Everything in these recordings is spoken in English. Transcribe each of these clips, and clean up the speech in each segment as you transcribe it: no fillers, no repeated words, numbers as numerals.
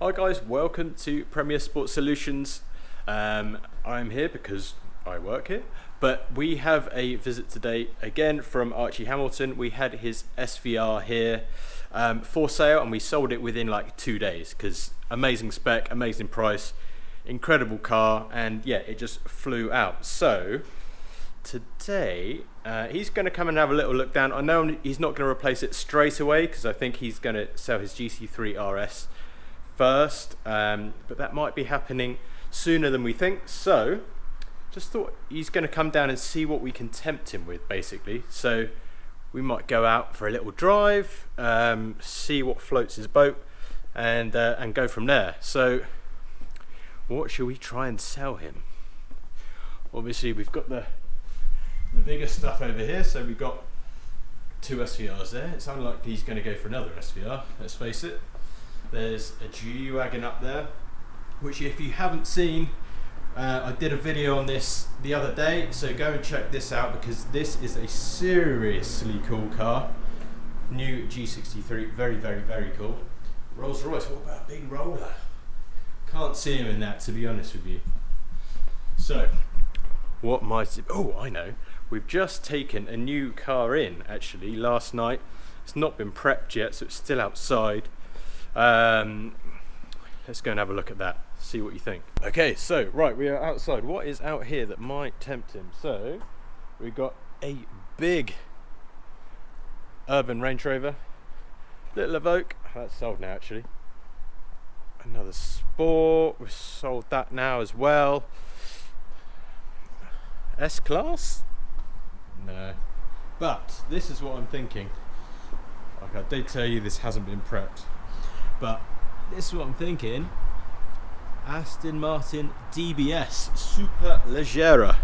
Hi guys, welcome to Premier Sports Solutions. I'm here because I work here, but we have a visit today again from Archie Hamilton. We had his SVR here for sale and we sold it within like 2 days because amazing spec, amazing price, incredible car, and yeah, it just flew out. So today he's going to come and have a little look down. I know he's not going to replace it straight away because I think he's going to sell his GT3RS first, but that might be happening sooner than we think. So just thought he's going to come down and see what we can tempt him with, basically. So we might go out for a little drive, see what floats his boat, and go from there. So what should we try and sell him? Obviously we've got the bigger stuff over here, so we've got 2 SVRs there. It's unlikely he's going to go for another SVR, let's face it. There's a G-Wagon up there, which if you haven't seen, I did a video on this the other day, so go and check this out because this is a seriously cool car. New G63, very, very, very cool. Rolls Royce, what about a big roller? Can't see him in that, to be honest with you. So, what might it, oh, I know. We've just taken a new car in, actually, last night. It's not been prepped yet, so it's still outside. Let's go and have a look at that, see what you think. Okay, so right, we are outside. What is out here that might tempt him? So we've got a big urban Range Rover, little Evoque, that's sold now actually. Another Sport, we've sold that now as well. S-Class? No. But this is what I'm thinking. Like I did tell you, this hasn't been prepped. But this is what I'm thinking. Aston Martin DBS Superleggera.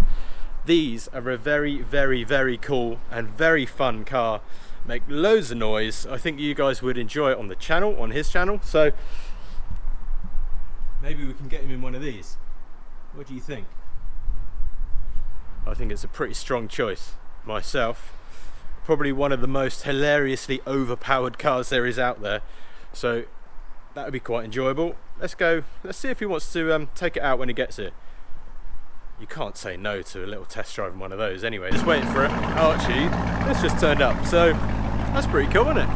These are a very, very, very cool and very fun car. Make loads of noise. I think you guys would enjoy it on the channel, on his channel. So maybe we can get him in one of these. What do you think? I think it's a pretty strong choice myself. Probably one of the most hilariously overpowered cars there is out there. So that would be quite enjoyable. Let's go, let's see if he wants to take it out when he gets here. You can't say no to a little test drive in one of those anyway. Just waiting for it. Archie, that's just turned up. So that's pretty cool, isn't it?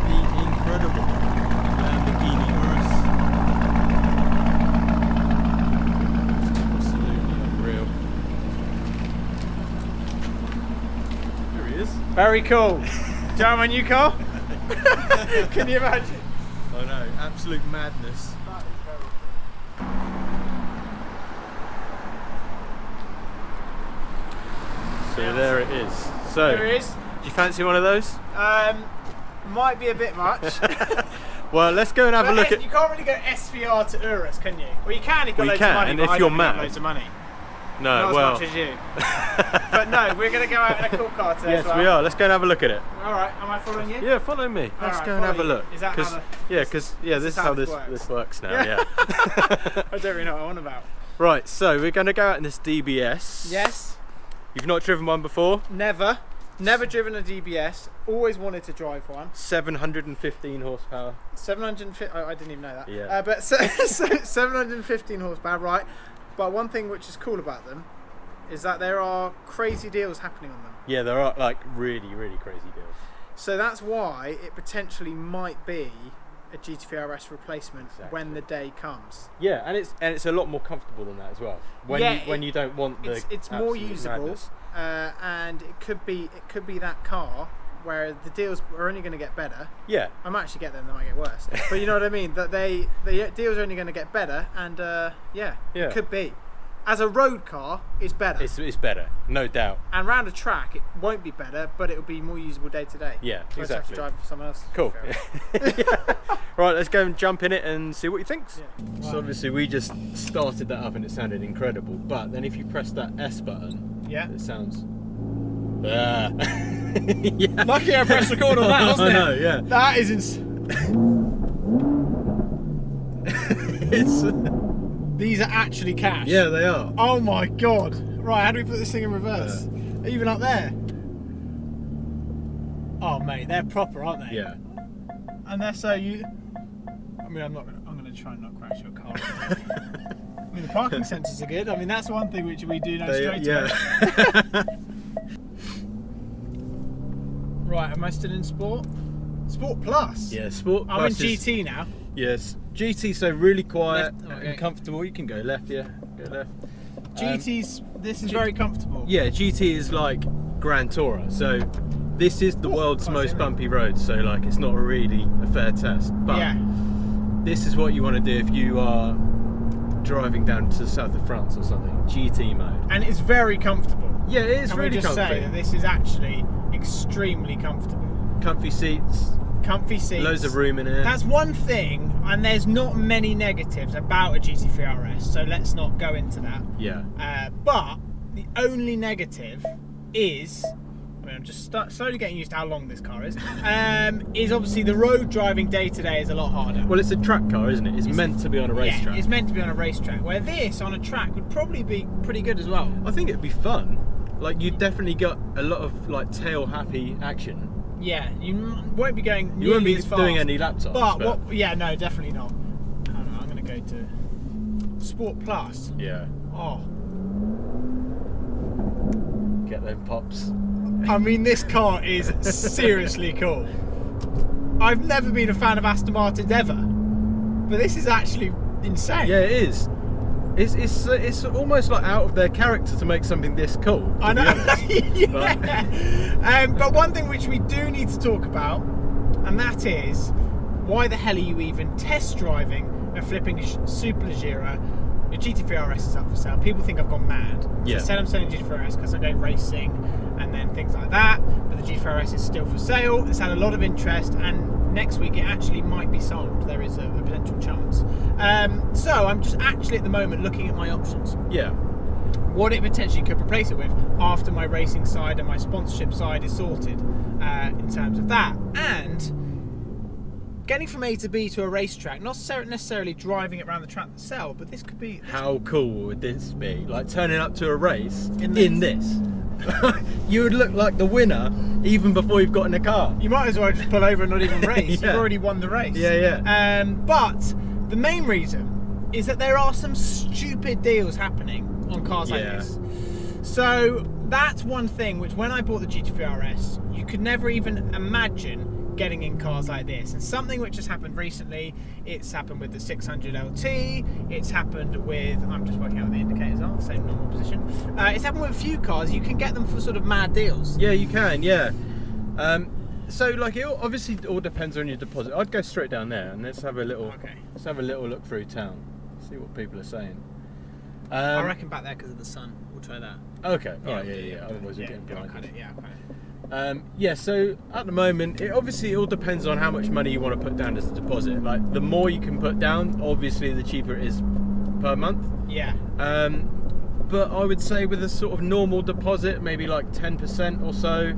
The incredible Lamborghini Urus. Absolutely unreal. There he is. Very cool. Do you have my new car? Can you imagine? I know, absolute madness. That is very cool. So there it is. So there it is. Do you fancy one of those? Might be a bit much. Well, let's go and have a look at. You can't really go SVR to Urus, can you? Well, you can if you've got loads of money. And but if I you're don't mad. have loads of money. No, Not well. as much as you. But no, we're going to go out in a cool car today. Yes, we are. Let's go and have a do it. All right, am I following you? Yeah, follow me. Let's go and have a look. Is that how the, this is how this works now. Yeah. I don't really know what I'm on about. Right, so we're going to go out in this DBS. Yes. You've not driven one before? Never driven a DBS. Always wanted to drive one. 715 horsepower. 750. I didn't even know that. Yeah. But 715 horsepower, right? But one thing which is cool about them is that there are crazy deals happening on them. Yeah, there are like really, really crazy deals. So that's why it potentially might be a GT3RS replacement when the day comes. Yeah, and it's a lot more comfortable than that as well. When you don't want the it's more usable, madness. And it could be that car where the deals are only going to get better. Yeah, I might actually get them; they might get worse. But you know what I mean? That the deals are only going to get better, and it could be. As a road car, it's better. It's better, no doubt. And round a track, it won't be better, but it'll be more usable day to day. Yeah, so exactly. I have to drive for someone else. Cool. Yeah. Right, let's go and jump in it and see what he thinks. Yeah. Right. So obviously we just started that up and it sounded incredible, but then if you press that S button, it sounds. Yeah. Lucky I pressed record on that, wasn't it? I know, yeah. That is insane. These are actually cash. Yeah, they are. Oh my god. Right, how do we put this thing in reverse? Even up there. Oh mate, they're proper, aren't they? Yeah. And they're so I mean, I'm going to try and not crash your car. I mean, the parking sensors are good. I mean, that's one thing which we do know straight away. Right, am I still in Sport? Sport Plus? Yeah, Sport Plus. I'm in GT now. Yes, GT, so really quiet Okay. and comfortable. You can go left, yeah, go left. This is very comfortable. Yeah, GT is like Grand Tourer, so this is the world's most bumpy road, so like it's not really a fair test. But yeah. This is what you want to do if you are driving down to the south of France or something. GT mode. And it's very comfortable. Yeah, it is really comfortable. comfy. Say that this is actually extremely comfortable. Comfy seats. Comfy seats. Loads of room in it. That's one thing, and there's not many negatives about a GT3RS, so let's not go into that. Yeah. But the only negative is, I mean, I'm just slowly getting used to how long this car is obviously the road driving day to day is a lot harder. Well, it's a track car, isn't it? It's meant to be on a racetrack. Yeah, it's meant to be on a racetrack, where this on a track would probably be pretty good as well. I think it'd be fun. Like, you definitely got a lot of like tail happy action. Yeah, you won't be going. You won't be as fast, doing any laps. But yeah, no, definitely not. I don't know, I'm going to go to Sport Plus. Yeah. Oh, Get them pops. I mean, this car is seriously cool. I've never been a fan of Aston Martins ever, but this is actually insane. Yeah, it is. It's almost like out of their character to make something this cool. I know. Yeah. But one thing which we do need to talk about, and that is, why the hell are you even test driving a flipping Superleggera? The GT3RS is up for sale. People think I've gone mad. Yeah. So I said I'm selling GT3RS because I'm going racing and then things like that. But the GT3RS is still for sale. It's had a lot of interest, and next week it actually might be sold. There is a potential chance. So I'm just actually at the moment looking at my options. Yeah. What it potentially could replace it with after my racing side and my sponsorship side is sorted in terms of that. And getting from A to B to a racetrack, not necessarily driving it around the track itself, but this could be... How cool would this be? Like turning up to a race in this. You would look like the winner even before you've got in a car. You might as well just pull over and not even race. Yeah. You've already won the race. Yeah. But the main reason is that there are some stupid deals happening on cars like this. So that's one thing which, when I bought the GT3RS, you could never even imagine getting in cars like this. And something which has happened recently, it's happened with the 600 LT, it's happened with, I'm just working out what the indicators are, same normal position. It's happened with a few cars. You can get them for sort of mad deals. Yeah, you can, yeah. So like it obviously all depends on your deposit. I'd go straight down there and let's have a little look through town. See what people are saying. I reckon back there because of the sun. We'll try that. Okay. Alright, yeah. Otherwise we're getting blinded. I'll cut it. Yeah, so at the moment, it obviously all depends on how much money you want to put down as a deposit. Like, the more you can put down, obviously, the cheaper it is per month. Yeah. But I would say with a sort of normal deposit, maybe like 10% or so,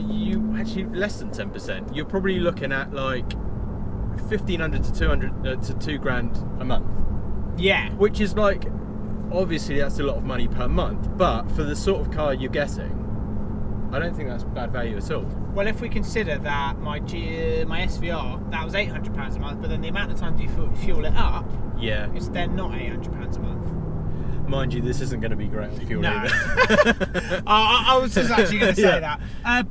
you actually less than 10%. You're probably looking at like 1,500 to 200 to £2,000 a month. Yeah. Which is like, obviously, that's a lot of money per month. But for the sort of car you're getting, I don't think that's bad value at all. Well, if we consider that my SVR, that was £800 a month, but then the amount of times you fuel it up, it's then not £800 a month. Mind you, this isn't going to be great on fuel either. I was just actually going to say that.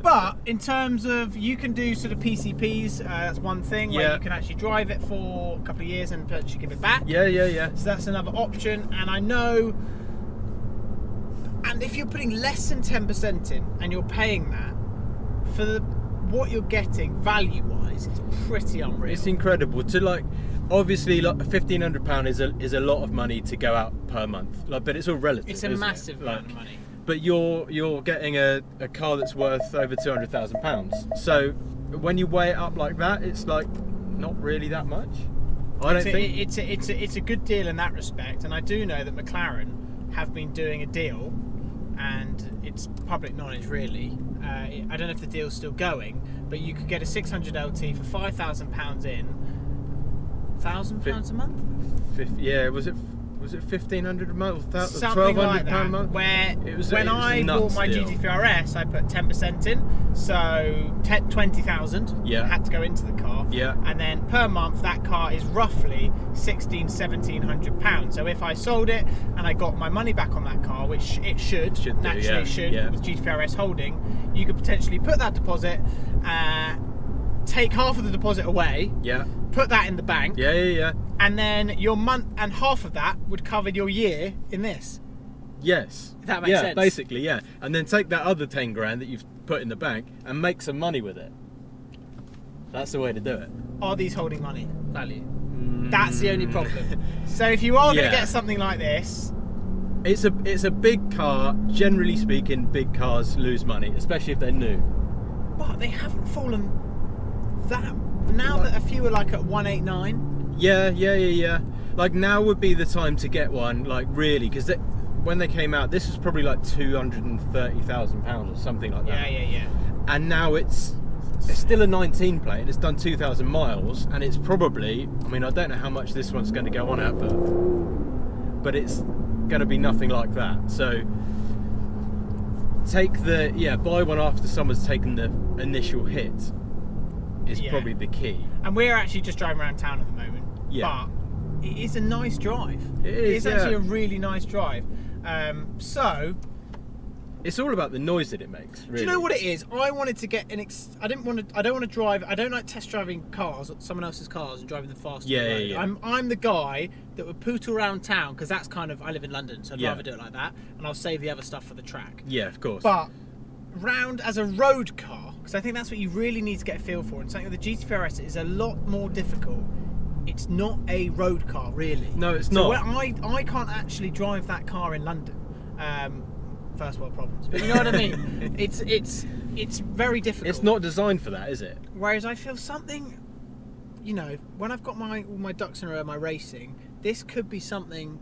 But in terms of, you can do sort of PCPs, that's one thing, where you can actually drive it for a couple of years and potentially give it back. Yeah. So that's another option. And I know, and if you're putting less than 10% in and you're paying that, for what you're getting value-wise, it's pretty unreal. It's incredible. To like, obviously, like £1,500 is a lot of money to go out per month. Like, but it's all relative. It's a massive amount of money. But you're getting a car that's worth over £200,000. So when you weigh it up like that, it's like not really that much. I don't think it's a good deal in that respect. And I do know that McLaren have been doing a deal, and it's public knowledge really. I don't know if the deal's still going, but you could get a 600 LT for £5,000 in, £1,000 a month. Yeah, was it? was it 1,500 a month? Something like that. £1,200 a month? Where It was when I a nuts bought my deal. GT3RS, I put 10% in, so 20,000 Yeah. had to go into the car. Yeah. And then per month, that car is roughly £1,700. So if I sold it and I got my money back on that car, which it should do, naturally yeah, it should yeah. with GT3RS holding, you could potentially put that deposit, take half of the deposit away, Yeah. put that in the bank, Yeah. and then your month and half of that would cover your year in this. Yes. If that makes sense. Basically, yeah. And then take that other 10 grand that you've put in the bank and make some money with it. That's the way to do it. Are these holding money value? That's the only problem. So if you are going to get something like this, it's a big car. Generally speaking, big cars lose money, especially if they're new. but they haven't fallen that. Now that a few are like at 189. Yeah. Like now would be the time to get one, like really, because when they came out, this was probably like £230,000 or something like that. Yeah. And now it's still a 19 plate and it's done 2,000 miles and it's probably, I mean, I don't know how much this one's going to go on at, but it's going to be nothing like that. So buy one after someone's taken the initial hit is probably the key. And we're actually just driving around town at the moment. Yeah. But it is a nice drive. It's actually a really nice drive. So it's all about the noise that it makes. Really. do you know what it is? I wanted to get I don't want to drive. I don't like test driving cars, someone else's cars, and driving them fast. Yeah. I'm the guy that would pootle around town because that's kind of, I live in London, so I'd rather do it like that, and I'll save the other stuff for the track. Yeah, of course. But round as a road car, because I think that's what you really need to get a feel for, and something with the GT3RS is a lot more difficult. It's not a road car, really. No, it's so not. I can't actually drive that car in London. First world problems, but you know what I mean. It's very difficult. It's not designed for that, is it? Whereas I feel something, you know, when I've got all my ducks in a row, my racing, this could be something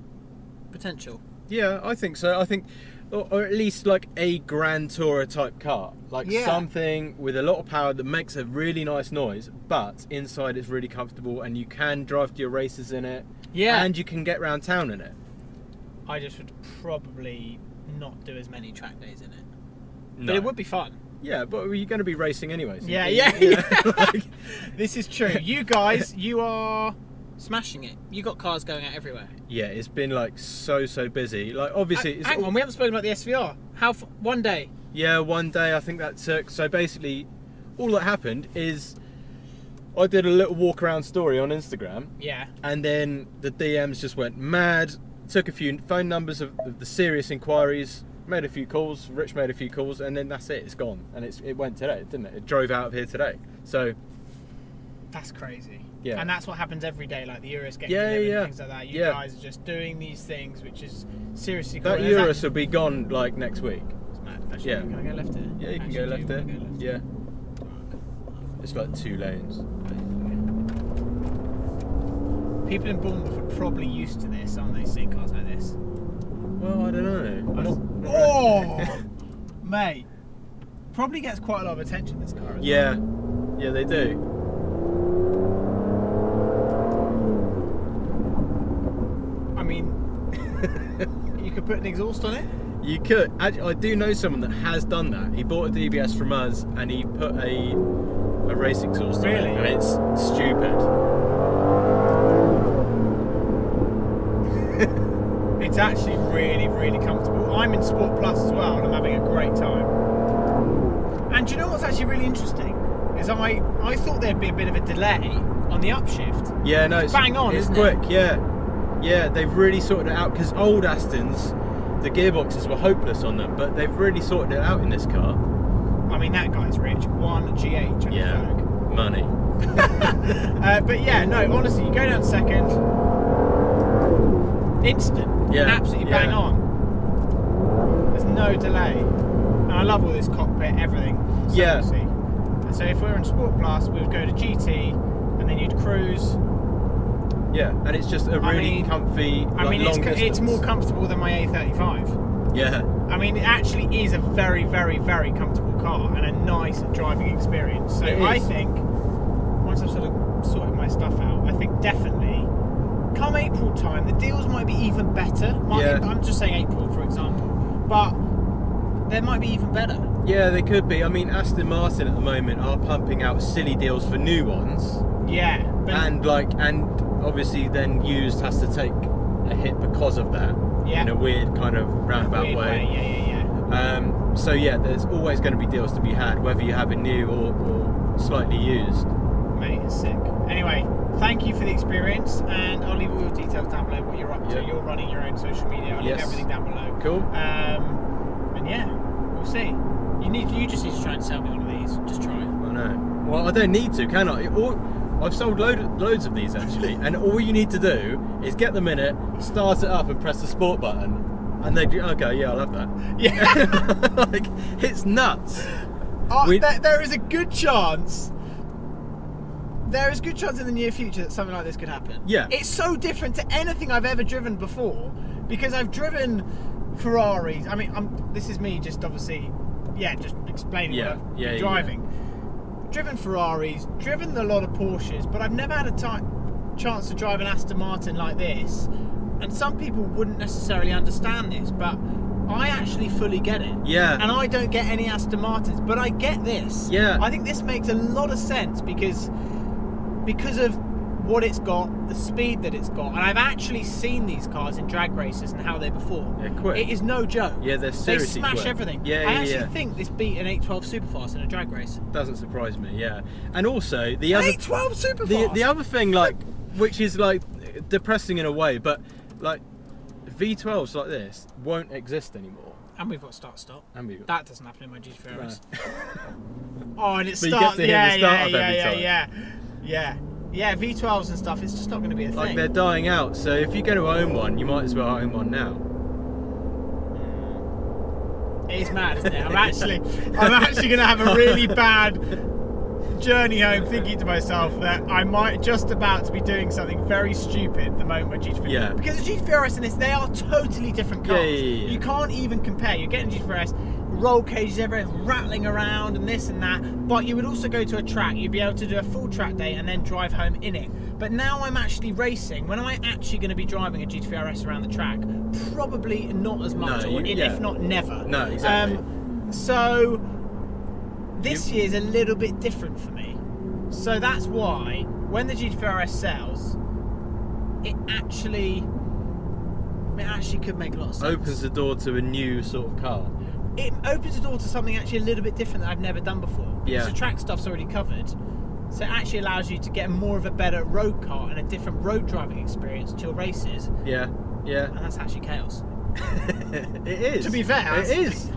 potential. Yeah, I think so. I think, or at least like a Grand Tourer type car, like something with a lot of power that makes a really nice noise, but inside it's really comfortable and you can drive to your races in it. Yeah. And you can get around town in it. I just would probably not do as many track days in it. No. But it would be fun. Yeah, but you're going to be racing anyway. So Yeah. Like, this is true. You guys, you are smashing it. You got cars going out everywhere. Yeah, it's been like so busy. Like obviously, hang on, we haven't spoken about the SVR. One day? Yeah, one day. I think that's so. Basically, all that happened is I did a little walk around story on Instagram. Yeah. And then the DMs just went mad. Took a few phone numbers of the serious inquiries. Made a few calls. Rich made a few calls, and then that's it. It's gone, and it went today, didn't it? It drove out of here today. So that's crazy. Yeah. And that's what happens every day, like the Urus getting things like that. You guys are just doing these things, which is seriously cool. That Urus will be gone like next week. It's mad. Actually, can I go left here? Yeah, you can go left there. Yeah. It's like 2 lanes. People in Bournemouth are probably used to this, aren't they? Seeing cars like this. Well, I don't know. Oh, mate. Probably gets quite a lot of attention, this car. Yeah, they do. I mean, you could put an exhaust on it. You could. Actually, I do know someone that has done that. He bought a DBS from us and he put a race exhaust on it, and it's stupid. It's actually really comfortable. I'm in Sport Plus as well, and I'm having a great time. And do you know what's actually really interesting? Is I thought there'd be a bit of a delay on the upshift. Yeah, no, it's bang on. It's isn't quick. It? Yeah, they've really sorted it out, because old Astons, the gearboxes were hopeless on them, but they've really sorted it out in this car. I mean, that guy's rich. 1 GH. Yeah, money. But yeah, no, honestly, you go down second, instant. Yeah, absolutely bang on. There's no delay, and I love all this cockpit, everything. So easy. And so if we were in Sport Plus, we would go to GT, and then you'd cruise. Yeah, and it's just a really comfy. Long distance. It's more comfortable than my A35. Yeah. I mean, it actually is a very comfortable car and a nice driving experience. So I think once I've sort of sorted my stuff out, I think definitely come April time, the deals might be even better. I'm just saying April, for example, but they might be even better. Yeah, they could be. I mean, Aston Martin at the moment are pumping out silly deals for new ones. Yeah, and obviously then used has to take a hit because of that. Yeah. In a weird kind of roundabout way. Yeah. So yeah, there's always going to be deals to be had, whether you have it new or slightly used. Mate, it's sick. Anyway, thank you for the experience, and I'll leave all your details down below, what you're up to. You're running your own social media. I'll leave everything down below. Cool. And yeah, we'll see. You just need to try and sell me one of these. Just try. I know. Well, I don't need to, can I? I've sold loads of these actually, and all you need to do is get them in it, start it up, and press the sport button, and they do. Okay, yeah, I'll have that. Yeah. Like, it's nuts. There is a good chance. There is a good chance in the near future that something like this could happen. Yeah. It's so different to anything I've ever driven before, because I've driven Ferraris. I mean, this is me just obviously, just explaining what I've been driving. Driven Ferraris, driven a lot of Porsches, but I've never had a chance to drive an Aston Martin like this. And some people wouldn't necessarily understand this, but I actually fully get it. Yeah. And I don't get any Aston Martins, but I get this. Yeah. I think this makes a lot of sense because of what it's got, the speed that it's got, and I've actually seen these cars in drag races and how they perform. They're quick. It is no joke. Yeah, they're seriously They smash quick. Everything. Yeah, I actually think this beat an 812 Superfast in a drag race. Doesn't surprise me. Yeah, and also the An other 812 Superfast. the other thing, like, which is like depressing in a way, but like V12s like this won't exist anymore. And we've got start-stop. And that doesn't happen in my GT3RS. No. Oh, and it But you starts. get to hear the start of every time. Yeah, V12s and stuff. It's just not going to be a thing. Like, they're dying out. So if you're going to own one, you might as well own one now. It is mad, isn't it? I'm actually going to have a really bad journey home, thinking to myself that I might just about to be doing something very stupid the moment my GT3RS. Yeah. Because the GT3RS and this, they are totally different cars. Yeah. You can't even compare. You're getting GT3RS, roll cages everywhere, rattling around and this and that. But you would also go to a track. You'd be able to do a full track day and then drive home in it. But now I'm actually racing. When am I actually going to be driving a GT3RS around the track? Probably not as much, if not never. No, exactly. So this year's a little bit different for me. So that's why when the GT3RS sells, it actually could make a lot of sense. Opens the door to a new sort of car. It opens the door to something actually a little bit different that I've never done before. Because the track stuff's already covered. So it actually allows you to get more of a better road car and a different road driving experience to your races. Yeah. And that's actually chaos. It is. To be fair, it is.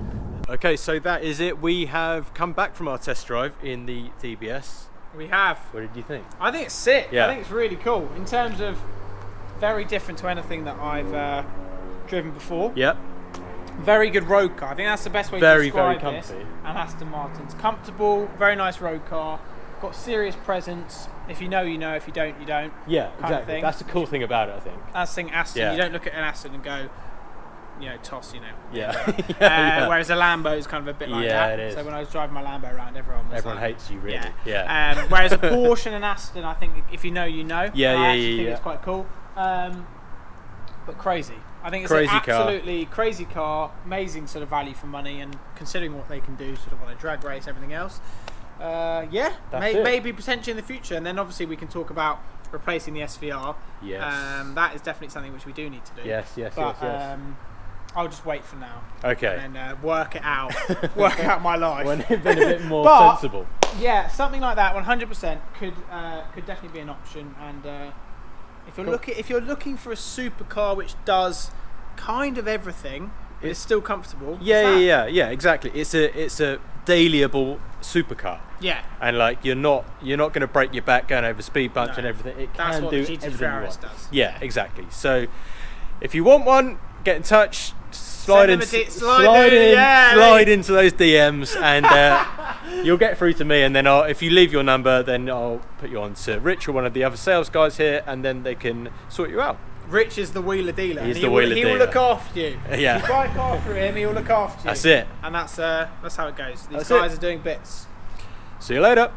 Okay, so that is it. We have come back from our test drive in the DBS. We have. What did you think? I think it's sick. Yeah. I think it's really cool in terms of very different to anything that I've driven before. Yep. Very good road car. I think that's the best way to describe this. comfy. And Aston Martin's comfortable, very nice road car. Got serious presence. If you know, you know. If you don't, you don't. Yeah, kind exactly. of thing. That's the cool thing about it, I think. That's the thing, Aston. Yeah. You don't look at an Aston and go, toss, Yeah. Whereas a Lambo is kind of a bit like that. It is. So when I was driving my Lambo around, everyone like, hates you, really. Yeah. Whereas a Porsche and an Aston, I think if you know, you know. I think it's quite cool. But crazy. I think it's Crazy an car. absolutely crazy car, amazing sort of value for money, and considering what they can do sort of on a drag race, everything else. Maybe potentially in the future, and then obviously we can talk about replacing the SVR. Yes. That is definitely something which we do need to do. Yes. I'll just wait for now. Okay. And then work it out. Work out my life. When it's been a bit more sensible. Yeah, something like that, 100% could definitely be an option. And if you're looking for a supercar which does kind of everything, but it's still comfortable. Yeah, exactly. It's a dailyable supercar. Yeah. And like you're not going to break your back going over speed bumps and everything. It That's can what do the everything you GT3RS want. does. Yeah, exactly. So if you want one, get in touch. Slide into those DMs, and you'll get through to me. And then if you leave your number, then I'll put you on to Rich or one of the other sales guys here, and then they can sort you out. Rich is the wheeler dealer. He's the wheeler dealer. He will look after you. Yeah. If you buy a car through him, he will look after you. That's it. And that's how it goes. These guys are doing bits. See you later.